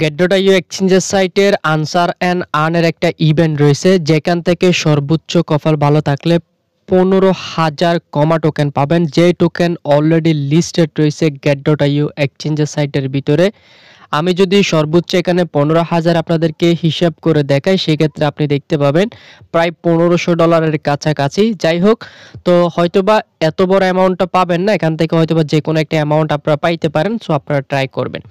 Get.io এক্সচেঞ্জের সাইটের answer and আর্নের একটা ইভেন্ট রয়েছে, যেখান থেকে সর্বোচ্চ কপাল ভালো থাকলে 15,000 কমা টোকেন পাবেন, যে টোকেন অলরেডি লিস্টেড রয়েছে Get.io এক্সচেঞ্জের সাইটের ভিতরে। আমি যদি সর্বোচ্চ এখানে 15,000 আপনাদেরকে হিসাব করে দেখাই, সেক্ষেত্রে আপনি দেখতে পাবেন প্রায় $1,500 কাছাকাছি। যাই হোক, তো হয়তোবা এত বড় অ্যামাউন্টটা পাবেন না, এখান থেকে হয়তোবা যে কোনো একটা অ্যামাউন্ট আপনারা পাইতে পারেন। সো আপনারা ট্রাই করবেন।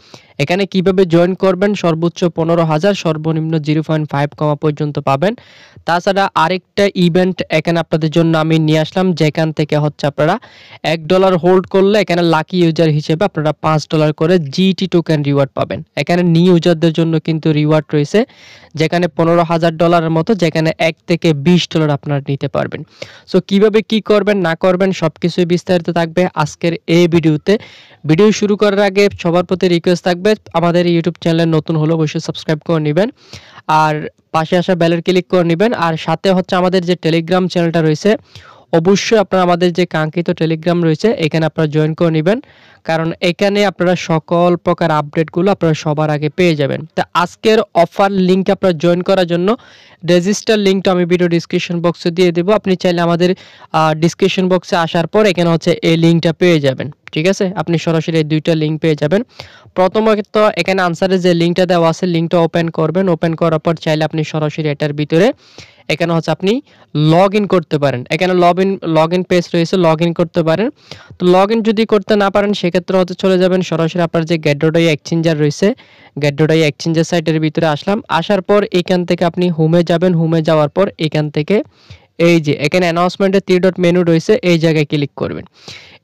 এখানে কিভাবে জয়েন করবেন, সর্বোচ্চ 15,000, সর্বনিম্ন 0.5 কমা পর্যন্ত পাবেন। তাছাড়া আরেকটা ইভেন্ট এখানে আপনাদের জন্য আমি নিয়ে আসলাম, যেখান থেকে হচ্ছে আপনারা $1 হোল্ড করলে এখানে লাকি ইউজার হিসেবে আপনারা $5 করে জিটি টোকেন রিওয়ার্ড পাবেন। এখানে নিউ ইউজারদের জন্য কিন্তু রিওয়ার্ড রয়েছে, যেখানে $15,000 মতো, যেখানে $1 থেকে $20 আপনারা নিতে পারবেন। সো কিভাবে কি করবেন না করবেন সবকিছুই বিস্তারিত থাকবে আজকের এই ভিডিওতে। ভিডিও শুরু করার আগে সবার প্রতি রিকোয়েস্ট থাকবে, আমাদের ইউটিউব চ্যানেলে নতুন হলে অবশ্যই সাবস্ক্রাইব করে নেবেন, আর পাশে আসা বেলের ক্লিক করে নেবেন, আর সাথে হচ্ছে আমাদের যে টেলিগ্রাম চ্যানেলটা রয়েছে, অবশ্যই আপনারা আমাদের যে কাঙ্ক্ষিত টেলিগ্রাম রয়েছে এখানে আপনারা জয়েন করে নেবেন, কারণ এখানে আপনারা সকল প্রকার আপডেটগুলো আপনারা সবার আগে পেয়ে যাবেন। তো আজকের অফার লিঙ্ক আপনারা জয়েন করার জন্য রেজিস্টার লিঙ্কটা আমি ভিডিও ডিসক্রিপশন বক্সে দিয়ে দেবো। আপনি চাইলে আমাদের ডিসক্রিপশন বক্সে আসার পর এখানে হচ্ছে এই লিঙ্কটা পেয়ে যাবেন। ঠিক আছে, আপনি সরাসরি এই দুইটা লিঙ্ক পেয়ে যাবেন। প্রথমত এখানে আনসারে যে লিঙ্কটা দেওয়া আছে, লিঙ্কটা ওপেন করবেন। ওপেন করার পর চাইলে আপনি সরাসরি এটার ভিতরে এখানে হচ্ছে আপনি লগ ইন করতে পারেন। এখানে লগ ইন পেজ রয়েছে, লগ ইন করতে পারেন। তো লগ ইন যদি করতে না পারেন, সেক্ষেত্রে হচ্ছে চলে যাবেন সরাসরি আপনার যে Get.io এক্সচেঞ্জার রয়েছে, Get.io এক্সচেঞ্জার সাইটের ভিতরে আসার পর এখান থেকে আপনি হোমে যাবেন। হোমে যাওয়ার পর এখান থেকে এই যে এখানে অ্যানাউন্সমেন্টের 3 ডট মেনু রয়েছে, এই জায়গায় ক্লিক করবেন।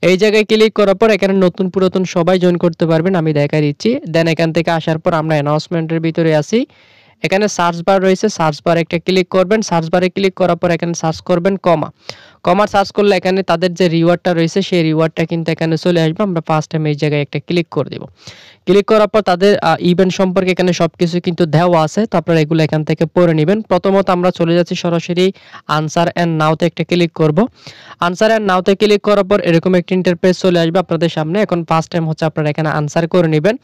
এই জায়গায় ক্লিক করার পর এখানে নতুন পুরাতন সবাই জয়েন করতে পারবেন, আমি দেখাই দিচ্ছি। দেন এখান থেকে আসার পর আমরা অ্যানাউন্সমেন্টের ভিতরে আসি। এখানে সার্চ বার রয়েছে, সার্চ বারে একটা ক্লিক করবেন। সার্চ বারে ক্লিক করার পর এখানে সার্চ করবেন কমা সার্চ করলে এখানে তাদের যে রিওয়ার্ডটা রয়েছে সেই রিওয়ার্ডটা কিন্তু এখানে চলে আসবে। আমরা ফার্স্ট টাইম এই জায়গায় একটা ক্লিক করে দেব। ক্লিক করার পর তাদের ইভেন্ট সম্পর্কে এখানে সবকিছু কিন্তু দেওয়া আছে, তো আপনারা এগুলো এখান থেকে পড়ে নেবেন। প্রথমত আমরা চলে যাচ্ছি সরাসরি আনসার অ্যান্ড নাওতে একটা ক্লিক করব। আনসার অ্যান্ড নাওতে ক্লিক করার পর এরকম একটা ইন্টারফেস চলে আসবে আপনাদের সামনে। এখন ফার্স্ট টাইম হচ্ছে আপনারা এখানে আনসার করে নেবেন।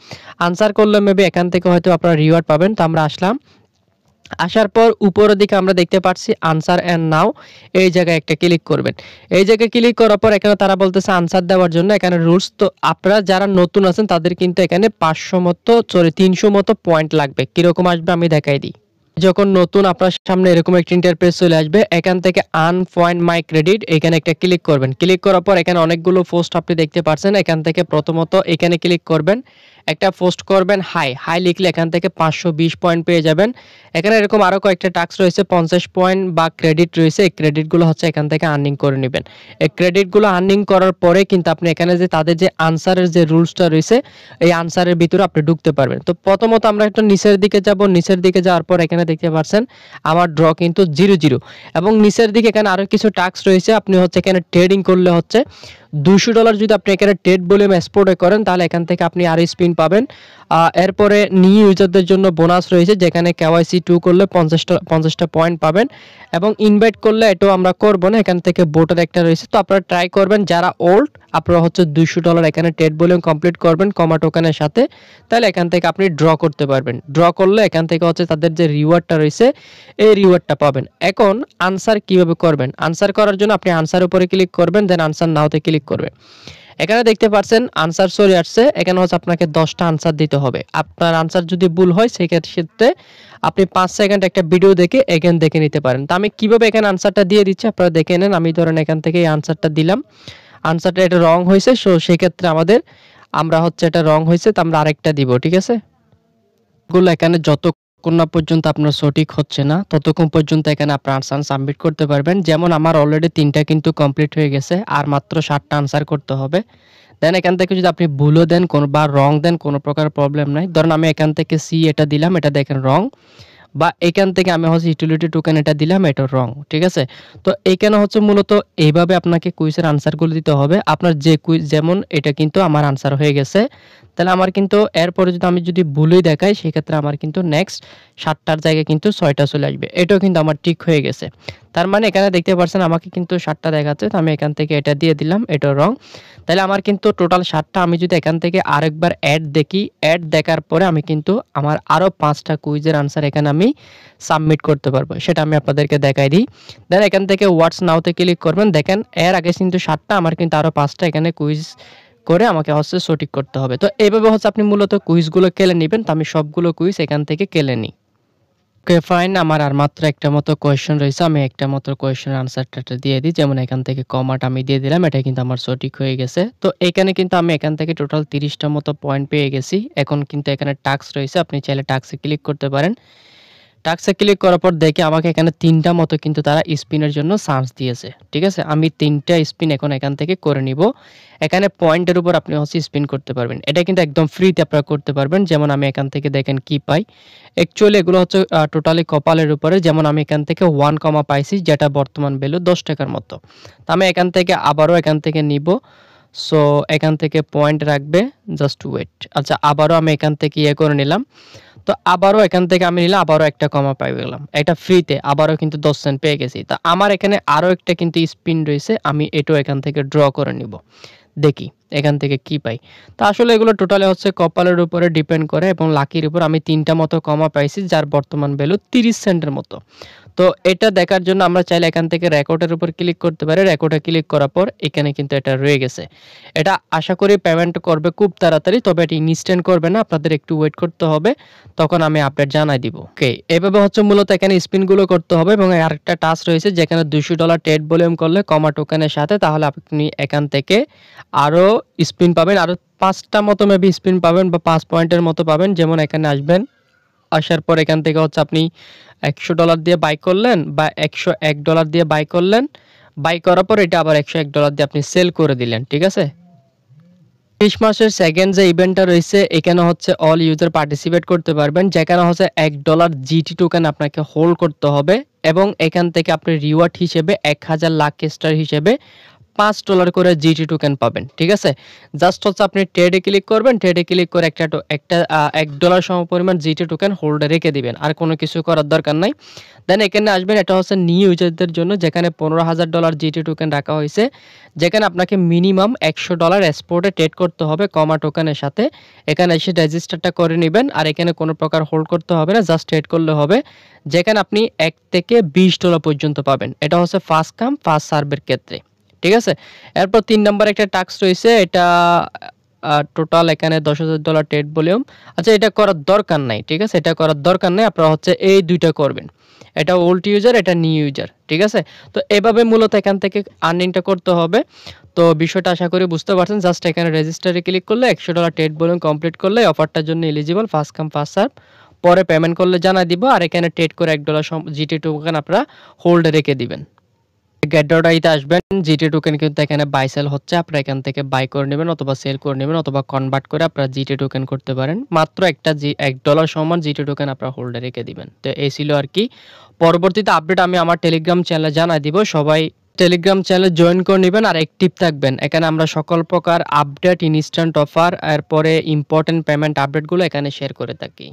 আনসার করলে মেবি এখান থেকে হয়তো আপনারা রিওয়ার্ড পাবেন। তো আমরা আসার পর উপরের দিকে আমরা দেখতে পাচ্ছি আনসার অ্যান্ড নাও, এই জায়গায় একটা ক্লিক করবেন। এই জায়গায় ক্লিক করার পর এখানে তারা বলতেছে আনসার দেওয়ার জন্য এখানে রুলস। তো আপনারা যারা নতুন আছেন তাদের কিন্তু এখানে 300 মতো পয়েন্ট লাগবে। কিরকম আসবে আমি দেখাই দিই। যখন নতুন আপনার সামনে এরকম একটা ইন্টারফেস চলে আসবে, এখান থেকে আর্ন পয়েন্ট মাই ক্রেডিট এখানে একটা ক্লিক করবেন। ক্লিক করার পর এখানে অনেকগুলো পোস্ট আপনি দেখতে পাচ্ছেন। এখান থেকে প্রথমত এখানে ক্লিক করবেন, একটা পোস্ট করবেন হাই লিখলে এখান থেকে 520 পয়েন্ট পেয়ে যাবেন। এখানে এরকম আরও কয়েকটা টাস্ক রয়েছে, 50 পয়েন্ট বা ক্রেডিট রয়েছে। এই ক্রেডিটগুলো হচ্ছে এখান থেকে আর্নিং করে নেবেন। এই ক্রেডিটগুলো আর্নিং করার পরে কিন্তু আপনি এখানে যে তাদের যে আনসারের যে রুলসটা রয়েছে, এই আনসারের ভিতরে আপনি ঢুকতে পারবেন। তো প্রথমত আমরা একটু নিচের দিকে যাব। নিচের দিকে যাওয়ার পর এখানে দেখতে পাচ্ছেন আমার ড্র কিন্তু 0 এবং নিচের দিকে এখানে আরও কিছু টাস্ক রয়েছে। আপনি হচ্ছে এখানে ট্রেডিং করলে হচ্ছে $200 যদি আপনি এখানে ট্রেড ভলিউম এক্সপোর্ট করেন, তাহলে এখান থেকে আপনি আরও স্পিন পাবেন। এরপরে নিউ ইউজারদের জন্য বোনাস রয়েছে, যেখানে KYC 2 করলে 50টা পয়েন্ট পাবেন, এবং ইনভাইট করলে এটাও আমরা করব না, এখান থেকে বোটার একটা রয়েছে। তো আপনারা ট্রাই করবেন, যারা ওল্ড আপনারা হচ্ছে $200 এখানে ট্রেড ভলিউম কমপ্লিট করবেন কমা টোকেনের সাথে, তাহলে এখান থেকে আপনি ড্র করতে পারবেন। ড্র করলে এখান থেকে হচ্ছে তাদের যে রিওয়ার্ডটা রয়েছে এই রিওয়ার্ডটা পাবেন। এখন আনসার কিভাবে করবেন, আনসার করার জন্য আপনি আনসার উপরে ক্লিক করবেন, দেন আনসার নাওতে ক্লিক করবেন। এখানে দেখতে পাচ্ছেন আনসার চলে আসছে। এখানে হচ্ছে আপনাকে 10টা আনসার দিতে হবে। আপনার আনসার যদি ভুল হয় সেক্ষেত্রে আপনি 5 সেকেন্ড একটা ভিডিও দেখে এখানে দেখে নিতে পারেন। তো আমি কিভাবে এখানে আনসারটা দিয়ে দিচ্ছি আপনারা দেখে নেন। আমি ধরেন এখান থেকে এই আনসারটা দিলাম, আনসারটা এটা রং হয়েছে, সো সেক্ষেত্রে আমরা হচ্ছে এটা রং হয়েছে, তো আমরা আরেকটা দিব। ঠিক আছে, গুলো এখানে যতক্ষণ না পর্যন্ত আপনার সঠিক হচ্ছে না ততক্ষণ পর্যন্ত এখানে আপনার আনসার সাবমিট করতে পারবেন। যেমন আমার অলরেডি 3টা কিন্তু কমপ্লিট হয়ে গেছে, আর মাত্র 7টা আনসার করতে হবে। দেন এখান থেকে যদি আপনি ভুলও দেন বা রং দেন, কোনো প্রকার প্রবলেম নাই। ধরুন আমি এখান থেকে সি এটা দিলাম, এটা দেখেন রং, বা এখান থেকে আমি হচ্ছে ইউটিলিটি টোকেন এটা দিলাম, এটা রং। ঠিক আছে, তো এইখানে হচ্ছে মূলত এইভাবে আপনাকে কুইজের আনসারগুলো দিতে হবে। আপনার যে কুইজ, যেমন এটা কিন্তু আমার আনসার হয়ে গেছে, তাহলে আমার কিন্তু এরপরে আমি যদি ভুলই দেখাই সেক্ষেত্রে আমার কিন্তু নেক্সট 7টার জায়গায় কিন্তু 6টা চলে আসবে। এটাও কিন্তু আমার ঠিক হয়ে গেছে। তার মানে এখানে দেখতে পাচ্ছেন আমাকে কিন্তু 60টা দেখাচ্ছে, তো আমি এখান থেকে এটা দিয়ে দিলাম, এটা রং। তাহলে আমার কিন্তু টোটাল 60টা। আমি যদি এখান থেকে আরেকবার অ্যাড দেখি, অ্যাড দেখার পরে আমি কিন্তু আমার আরও 5টা কুইজের আনসার এখানে আমি সাবমিট করতে পারবো, সেটা আমি আপনাদেরকে দেখাই দিই। দেন এখান থেকে হোয়াটস নাওতে ক্লিক করবেন। দেখেন এর আগে কিন্তু 60টা, আমার কিন্তু আরও 5টা এখানে কুইজ করে আমাকে হচ্ছে সঠিক করতে হবে। তো এইভাবে হচ্ছে আপনি মূলত কুইজগুলো কেলে নেবেন। তো আমি সবগুলো কুইজ এখান থেকে কেলে নিই। ওকে ফাইন, আমার আর মাত্র একটা মতো কোয়েশ্চেন রয়েছে, আমি একটা মাত্র কোয়েশ্চেনের আনসারটা দিয়ে দিই। যেমন এখান থেকে কমাটা আমি দিয়ে দিলাম, এটা কিন্তু আমার সঠিক হয়ে গেছে। তো এখানে কিন্তু আমি এখান থেকে টোটাল 30টা মতো পয়েন্ট পেয়ে গেছি। এখন কিন্তু এখানে টাস্ক রয়েছে, আপনি চাইলে টাস্কে ক্লিক করতে পারেন। টাস্কে ক্লিক করার পর দেখে আমাকে এখানে 3টা মতো কিন্তু তারা স্পিনের জন্য চান্স দিয়েছে। ঠিক আছে, আমি 3টা স্পিন এখন এখান থেকে করে নিব। এখানে পয়েন্টের উপর আপনি হচ্ছে স্পিন করতে পারবেন, এটা কিন্তু একদম ফ্রিতে আপনারা করতে পারবেন। যেমন আমি এখান থেকে দেখেন কি পাই। অ্যাকচুয়ালি এগুলো হচ্ছে টোটালি কপালের উপরে। যেমন আমি এখান থেকে 1 কমা পাইছি, যেটা বর্তমান ভ্যালু 10 টাকার মতো। তো আমি এখান থেকে আবারও এখান থেকে নিব। সো এখান থেকে পয়েন্ট রাখবে, জাস্ট ওয়েট। আচ্ছা, আবারও আমি এখান থেকে ইয়ে করে নিলাম। তো আবারও এখান থেকে আমি নিলাম, আবারও একটা কমা পাই গেলাম, এটা ফ্রিতে আবারও কিন্তু 10 সেন্ট পেয়ে গেছি। তা আমার এখানে আরও একটা কিন্তু স্পিন রয়েছে, আমি এটাও এখান থেকে ড্র করে নিব, দেখি এখান থেকে কি পাই। তো আসলে এগুলো টোটালি হচ্ছে কপালের উপরে ডিপেন্ড করে এবং লাকির উপর। আমি 3টা মতো কমা পাইছি, যার বর্তমান ভ্যালু 30 সেন্টের মতো। তো এটা দেখার জন্য আমরা চাইলে এখান থেকে রেকর্ডের উপর ক্লিক করতে পারি। রেকর্ডে ক্লিক করার পর এখানে কিন্তু এটা রয়ে গেছে। এটা আশা করি পেমেন্ট করবে খুব তাড়াতাড়ি, তবে এটি ইনস্ট্যান্ট করবে না, আপনাদের একটু ওয়েট করতে হবে, তখন আমি আপডেট জানাই দিব। ওকে, এভাবে হচ্ছে মূলত এখানে স্পিনগুলো করতে হবে। এবং আরেকটা টাস্ক রয়েছে যেখানে $200 ট্রেড ভলিউম করলে কমা টোকেনের সাথে, তাহলে আপনি এখান থেকে আরও স্পিন পাবেন, আরও 5টা মতো মেবি স্পিন পাবেন বা 5 পয়েন্টের মতো পাবেন। যেমন এখানে আসবেন, আসার পর এখান থেকে হচ্ছে আপনি $100 দিয়ে বাই করলেন বা $101 দিয়ে বাই করলেন। বাই করার পর এটা আবার $101 দিয়ে আপনি সেল করে দিলেন। ঠিক আছে, 30 মাসের সেকেন্ড যে ইভেন্টটা রয়েছে, এখানে হচ্ছে অল ইউজার পার্টিসিপেট করতে পারবেন, যেখানে হচ্ছে $1 জিটি টোকেন আপনাকে হোল্ড করতে হবে। এবং এখান থেকে আপনি রিওয়ার্ড হিসেবে 1000 লাখ স্টার হিসেবে $5 করে জিটি টোকেন পাবেন। ঠিক আছে, জাস্ট হচ্ছে আপনি ট্রেডে ক্লিক করবেন, ট্রেডে ক্লিক করে একটা $1 সমপরিমাণ জিটি টোকেন হোল্ডে রেখে দিবেন, আর কোনো কিছু করার দরকার নাই। দেন এখানে আসবেন, এটা হচ্ছে নিউ ইউজারদের জন্য, যেখানে $15,000 জিটি টোকেন রাখা হয়েছে, যেখানে আপনাকে মিনিমাম $100 স্পটে ট্রেড করতে হবে কমা টোকেনের সাথে। এখানে এসে রেজিস্টারটা করে নেবেন, আর এখানে কোনো প্রকার হোল্ড করতে হবে না, জাস্ট ট্রেড করলে হবে। যেখানে আপনি $1 থেকে $20 পর্যন্ত পাবেন। এটা হচ্ছে ফার্স্ট কাম ফার্স্ট সার্ভের ক্ষেত্রে। ঠিক আছে, এরপর 3 নম্বর একটা টাস্ক রয়েছে, এটা টোটাল এখানে $10,000 ট্রেড ভলিউম। আচ্ছা, এটা করার দরকার নাই। ঠিক আছে, এটা করার দরকার নেই, আপনারা হচ্ছে এই দুইটা করবেন, এটা ওল্ড ইউজার, এটা নিউ ইউজার। ঠিক আছে, তো এভাবে মূলত এখান থেকে আর্নিংটা করতে হবে। তো বিষয়টা আশা করি বুঝতে পারছেন। জাস্ট এখানে রেজিস্টারে ক্লিক করলে $100 ট্রেড ভলিউম কমপ্লিট করলে অফারটার জন্য eligible, first come first serve. পরে পেমেন্ট করলে জানাই দিব, আর এখানে ট্রেড করে $1 জিটি টোকেন আপনারা হোল্ডে রেখে দিবেন। গেটডটাইতে আসবেন, জিটি টোকেন কিন্তু এখানে বাই সেল হচ্ছে, আপনারা এখান থেকে বাই করে নেবেন অথবা সেল করে নেবেন অথবা কনভার্ট করে আপনারা জিটি টোকেন করতে পারেন। মাত্র একটা $1 সমান জিটি টোকেন আপনারা হোল্ডে রেখে দিবেন। তো এই ছিল আর কি। পরবর্তীতে আপডেট আমি আমার টেলিগ্রাম চ্যানেলে জানাই দিব, সবাই টেলিগ্রাম চ্যানেলে জয়েন করে নেবেন আর অ্যাক্টিভ থাকবেন। এখানে আমরা সকল প্রকার আপডেট, ইনস্ট্যান্ট অফার, এরপরে ইম্পর্টেন্ট পেমেন্ট আপডেটগুলো এখানে শেয়ার করে থাকি।